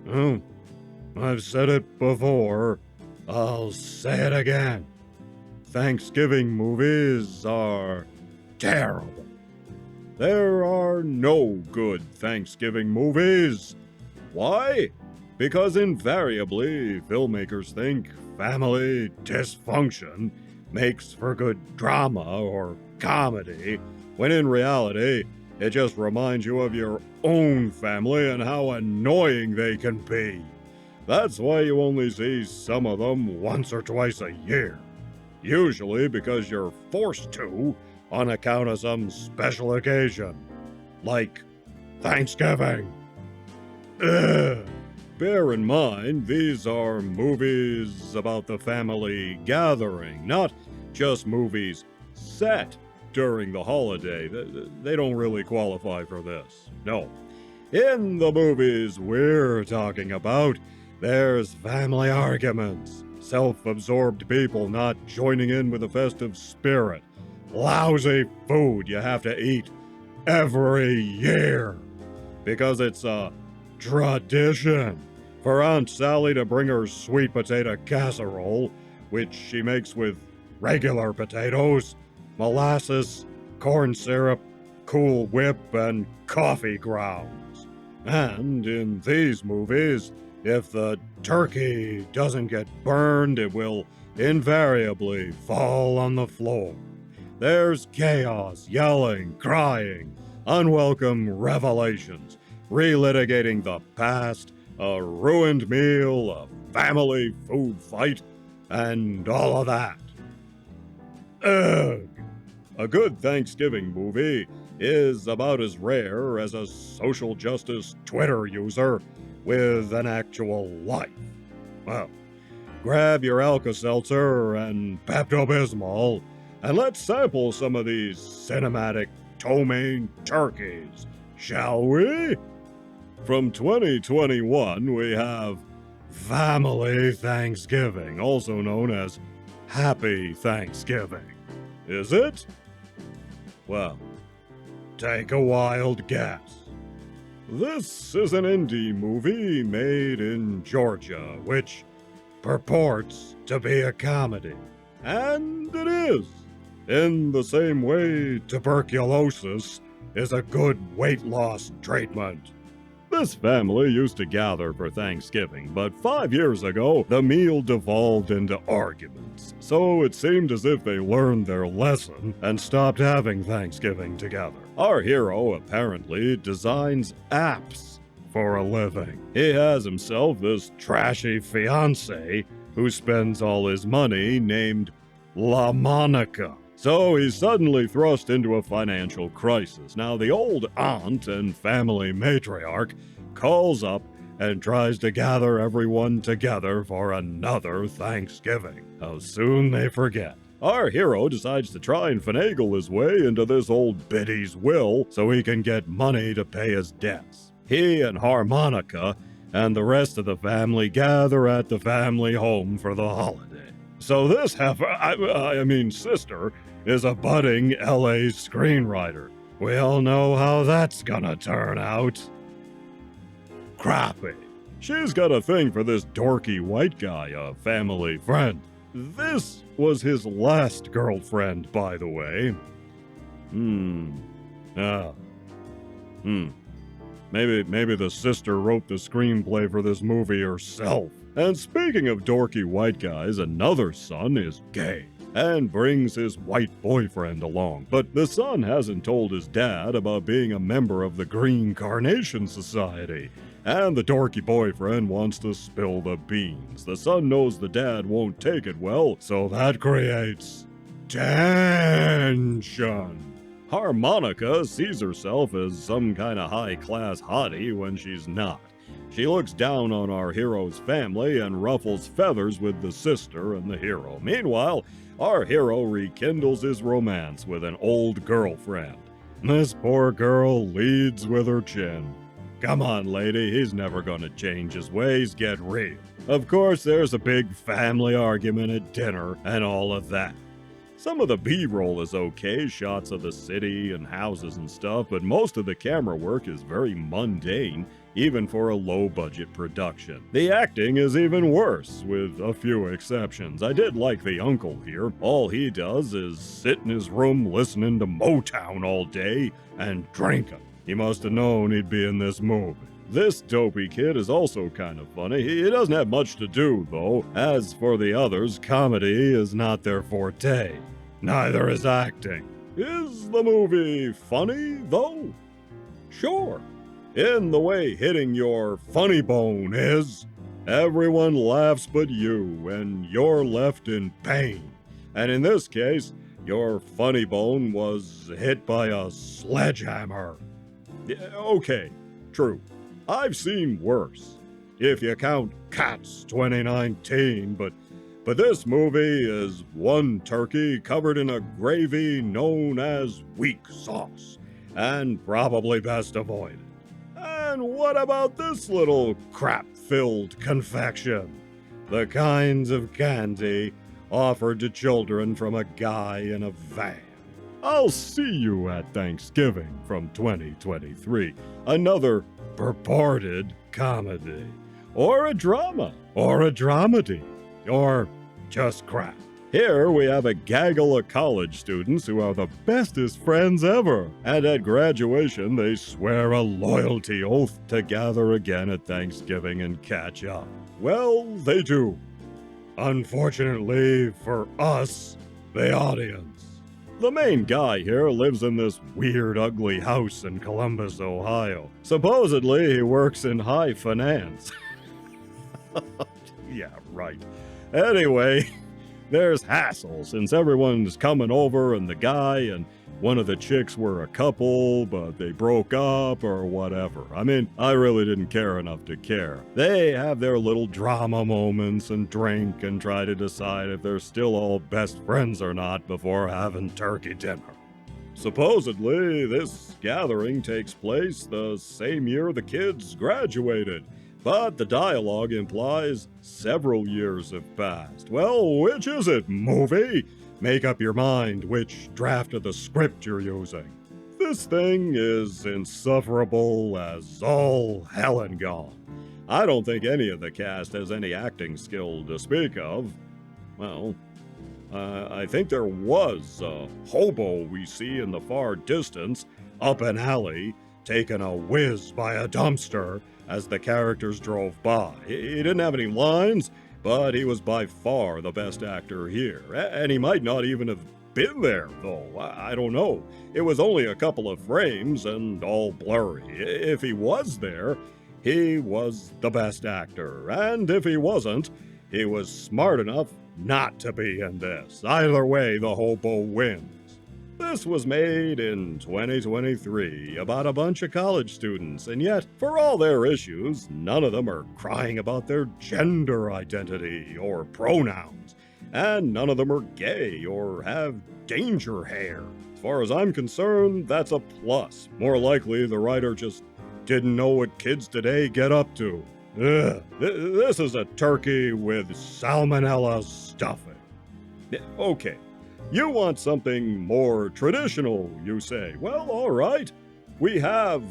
Oh, I've said it before. I'll say it again. Thanksgiving movies are terrible. There are no good Thanksgiving movies. Why? Because invariably, filmmakers think family dysfunction makes for good drama or comedy, when in reality, it just reminds you of your own family and how annoying they can be. That's why you only see some of them once or twice a year. Usually because you're forced to on account of some special occasion, like Thanksgiving. Ugh. Bear in mind, these are movies about the family gathering, not just movies set during the holiday. They don't really qualify for this. No. In the movies we're talking about, there's family arguments, self-absorbed people not joining in with the festive spirit, lousy food you have to eat every year because it's a tradition for Aunt Sally to bring her sweet potato casserole, which she makes with regular potatoes, molasses, corn syrup, Cool Whip, and coffee grounds. And in these movies, if the turkey doesn't get burned, it will invariably fall on the floor. There's chaos, yelling, crying, unwelcome revelations, relitigating the past, a ruined meal, a family food fight, and all of that. Ugh! A good Thanksgiving movie is about as rare as a social justice Twitter user with an actual life. Well, grab your Alka-Seltzer and Pepto-Bismol, and let's sample some of these cinematic Ptomaine Turkeys, shall we? From 2021, we have Family Thanksgiving, also known as Happy Thanksgiving. Is it? Well, take a wild guess. This is an indie movie made in Georgia, which purports to be a comedy. And it is. In the same way tuberculosis is a good weight loss treatment. This family used to gather for Thanksgiving, but 5 years ago, the meal devolved into arguments. So it seemed as if they learned their lesson and stopped having Thanksgiving together. Our hero apparently designs apps for a living. He has himself this trashy fiancée who spends all his money named La Monica. So he's suddenly thrust into a financial crisis. Now, the old aunt and family matriarch calls up and tries to gather everyone together for another Thanksgiving. How soon they forget. Our hero decides to try and finagle his way into this old biddy's will so he can get money to pay his debts. He and Harmonica and the rest of the family gather at the family home for the holiday. So this sister is a budding LA screenwriter. We all know how that's gonna turn out. Crappy. She's got a thing for this dorky white guy, a family friend. This was his last girlfriend, by the way. Maybe the sister wrote the screenplay for this movie herself. And speaking of dorky white guys, another son is gay and brings his white boyfriend along. But the son hasn't told his dad about being a member of the Green Carnation Society, and the dorky boyfriend wants to spill the beans. The son knows the dad won't take it well, so that creates tension. Harmonica sees herself as some kind of high-class hottie when she's not. She looks down on our hero's family and ruffles feathers with the sister and the hero. Meanwhile, our hero rekindles his romance with an old girlfriend. This poor girl leads with her chin. Come on, lady, he's never gonna change his ways, get real. Of course, there's a big family argument at dinner and all of that. Some of the B-roll is okay, shots of the city and houses and stuff, but most of the camera work is very mundane even for a low-budget production. The acting is even worse, with a few exceptions. I did like the uncle here. All he does is sit in his room listening to Motown all day and drinking. He must have known he'd be in this movie. This dopey kid is also kind of funny. He doesn't have much to do, though. As for the others, comedy is not their forte. Neither is acting. Is the movie funny, though? Sure. In the way hitting your funny bone is. Everyone laughs but you, and you're left in pain. And in this case, your funny bone was hit by a sledgehammer. Okay, true. I've seen worse, if you count Cats 2019, but this movie is one turkey covered in a gravy known as weak sauce, and probably best avoided. And what about this little crap-filled confection? The kinds of candy offered to children from a guy in a van. I'll see you at Thanksgiving from 2023. Another purported comedy, or a drama, or a dramedy, or just crap. Here we have a gaggle of college students who are the bestest friends ever, and at graduation they swear a loyalty oath to gather again at Thanksgiving and catch up. Well, they do. Unfortunately for us, the audience. The main guy here lives in this weird, ugly house in Columbus, Ohio. Supposedly, he works in high finance. Yeah, right. Anyway, there's hassle since everyone's coming over and the guy and one of the chicks were a couple, but they broke up or whatever. I mean, I really didn't care enough to care. They have their little drama moments and drink and try to decide if they're still all best friends or not before having turkey dinner. Supposedly, this gathering takes place the same year the kids graduated, but the dialogue implies several years have passed. Well, which is it, movie? Make up your mind which draft of the script you're using. This thing is insufferable as all hell and gone. I don't think any of the cast has any acting skill to speak of. Well, I think there was a hobo we see in the far distance, up an alley, taking a whiz by a dumpster as the characters drove by. He didn't have any lines, but he was by far the best actor here, and he might not even have been there, though. I don't know. It was only a couple of frames and all blurry. If he was there, he was the best actor, and if he wasn't, he was smart enough not to be in this. Either way, the hobo wins. This was made in 2023 about a bunch of college students, and yet, for all their issues, none of them are crying about their gender identity or pronouns, and none of them are gay or have danger hair. As far as I'm concerned, that's a plus. More likely, the writer just didn't know what kids today get up to. Ugh, this is a turkey with salmonella stuffing. Okay. You want something more traditional, you say. Well, all right. We have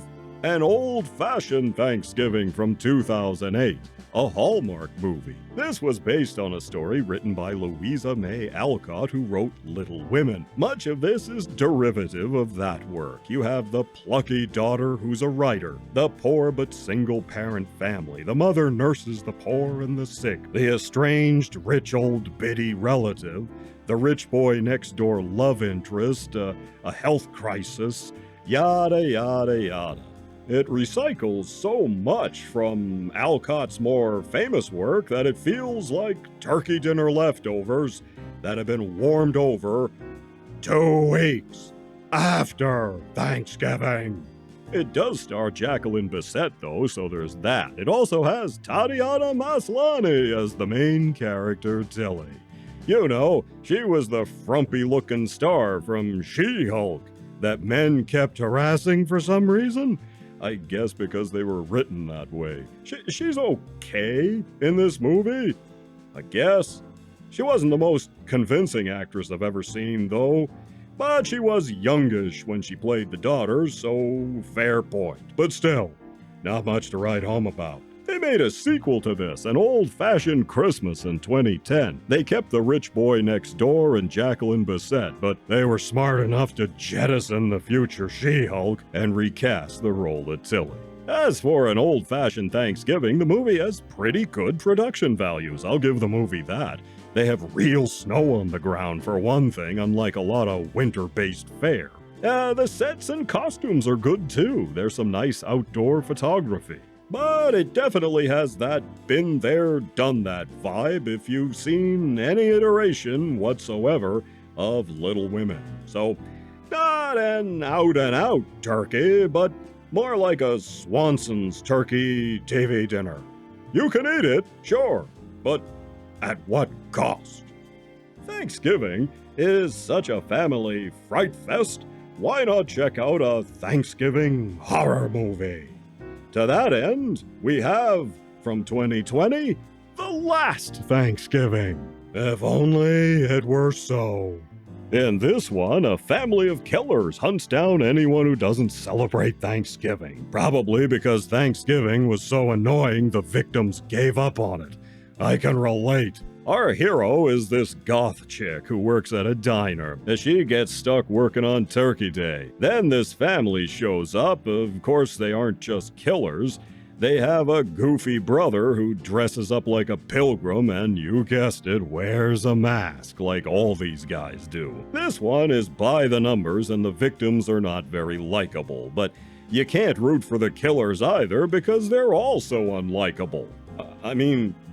an old-fashioned Thanksgiving from 2008, a Hallmark movie. This was based on a story written by Louisa May Alcott, who wrote Little Women. Much of this is derivative of that work. You have the plucky daughter who's a writer, the poor but single-parent family. The mother nurses the poor and the sick, the estranged rich old biddy relative, the rich boy next door love interest, a health crisis, yada, yada, yada. It recycles so much from Alcott's more famous work that it feels like turkey dinner leftovers that have been warmed over 2 weeks after Thanksgiving. It does star Jacqueline Bisset, though, so there's that. It also has Tatiana Maslany as the main character, Tilly. You know, she was the frumpy-looking star from She-Hulk that men kept harassing for some reason. I guess because they were written that way. She's okay in this movie, I guess. She wasn't the most convincing actress I've ever seen, though. But she was youngish when she played the daughter, so fair point. But still, not much to write home about. They made a sequel to this, An Old-Fashioned Christmas, in 2010. They kept the rich boy next door and Jacqueline Bisset, but they were smart enough to jettison the future She-Hulk and recast the role of Tilly. As for An Old-Fashioned Thanksgiving, the movie has pretty good production values. I'll give the movie that. They have real snow on the ground, for one thing, unlike a lot of winter-based fare. The sets and costumes are good, too. There's some nice outdoor photography. But it definitely has that been there, done that vibe if you've seen any iteration whatsoever of Little Women. So, not an out-and-out turkey, but more like a Swanson's turkey TV dinner. You can eat it, sure, but at what cost? Thanksgiving is such a family fright fest. Why not check out a Thanksgiving horror movie? To that end, we have, from 2020, The Last Thanksgiving. If only it were so. In this one, a family of killers hunts down anyone who doesn't celebrate Thanksgiving, probably because Thanksgiving was so annoying the victims gave up on it. I can relate. Our hero is this goth chick who works at a diner. She gets stuck working on Turkey Day. Then this family shows up. Of course, they aren't just killers. They have a goofy brother who dresses up like a pilgrim and, you guessed it, wears a mask like all these guys do. This one is by the numbers and the victims are not very likable, but you can't root for the killers either because they're all so unlikable.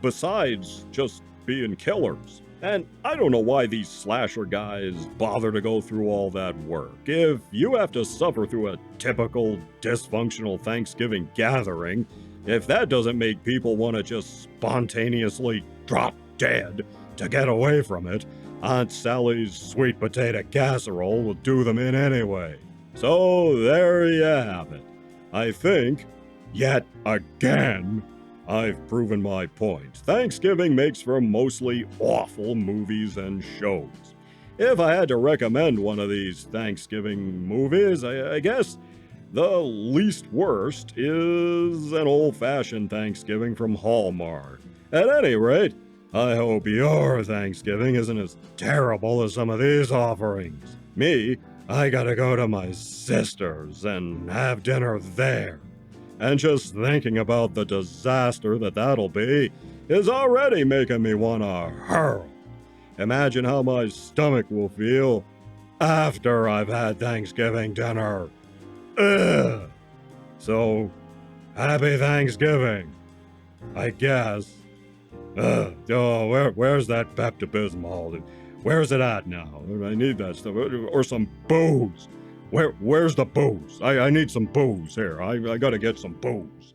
Besides just being killers. And I don't know why these slasher guys bother to go through all that work. If you have to suffer through a typical dysfunctional Thanksgiving gathering, if that doesn't make people want to just spontaneously drop dead to get away from it, Aunt Sally's sweet potato casserole will do them in anyway. So there you have it. I think, yet again, I've proven my point. Thanksgiving makes for mostly awful movies and shows. If I had to recommend one of these Thanksgiving movies, I guess the least worst is An Old-Fashioned Thanksgiving from Hallmark. At any rate, I hope your Thanksgiving isn't as terrible as some of these offerings. Me, I gotta go to my sister's and have dinner there. And just thinking about the disaster that'll be is already making me want to hurl. Imagine how my stomach will feel after I've had Thanksgiving dinner. Ugh. So, happy Thanksgiving, I guess. Where's that Pepto-Bismol? Where's it at now? I need that stuff. Or some booze. Where's the booze? I need some booze here. I gotta get some booze.